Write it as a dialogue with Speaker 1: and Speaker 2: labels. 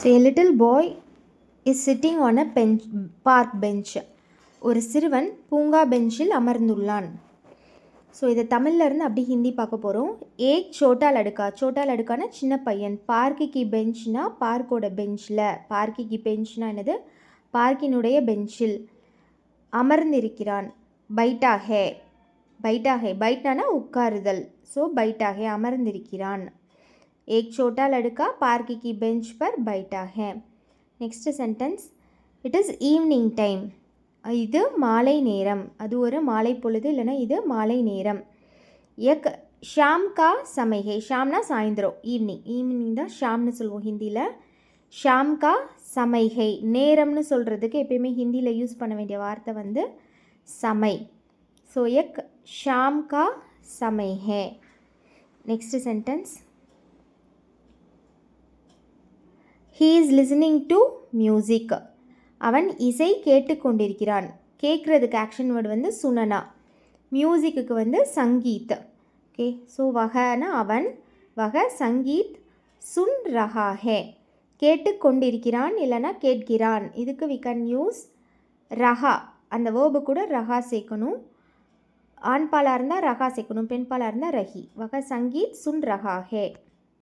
Speaker 1: So a little boy is sitting on a bench, park bench. ஒரு சிறுவன் பூங்கா பெஞ்சில் அமர்ந்துள்ளான். ஸோ இதை தமிழ்லேருந்து அப்படி ஹிந்தி பார்க்க போகிறோம். ஏக் சோட்டா லடுக்கா, சோட்டா லடுக்கான சின்ன பையன். பார்க்கிக்கு பெஞ்ச்னா பார்க்கோட பெஞ்சில், பார்க்கிக்கு பெஞ்ச்னா என்னது, பார்க்கினுடைய பெஞ்சில் அமர்ந்திருக்கிறான். பைட்டா ஹே, பைட்டா ஹே, பைட்டானா உட்காருதல். ஸோ பைட்டா ஹே அமர்ந்திருக்கிறான். एक छोटा लड़का पार्क की बेंच पर बैठा है. Next sentence, it is evening time. இது மாலை நேரம், அது ஒரு மாலை பொழுது, இல்லைனா இது மாலை நேரம். எக் ஷாம் கா சமய் ஹே, ஷாம்னா சாயந்தரம், ஈவினிங், ஈவினிங் தான் ஷாம்னு சொல்லுவோம் ஹிந்தியில். ஷாம் கா சமய் ஹே, நேரம்னு சொல்கிறதுக்கு எப்பயுமே ஹிந்தியில் யூஸ் பண்ண வேண்டிய வார்த்தை வந்து சமை. ஸோ எக் ஷாம் கா சமய் ஹே. Next sentence, he is listening to music. அவன் இசை கேட்டுக்கொண்டிருக்கிறான். கேட்குறதுக்கு ஆக்ஷன் வேர்டு வந்து சுனனா, மியூசிக்கு வந்து சங்கீத். ஓகே, ஸோ வகனா அவன், வக சங்கீத், சுன் ரஹா ஹே கேட்டுக்கொண்டிருக்கிறான், இல்லைனா கேட்கிறான். இதுக்கு வி கேன் யூஸ் ரஹா, அந்த வேர்பு கூட ரஹா சேர்க்கணும். ஆண்பாலாக இருந்தால் ரஹா சேர்க்கணும், பெண்பாலாக இருந்தால் ரஹி. வக சங்கீத் சுன் ரஹா ஹே.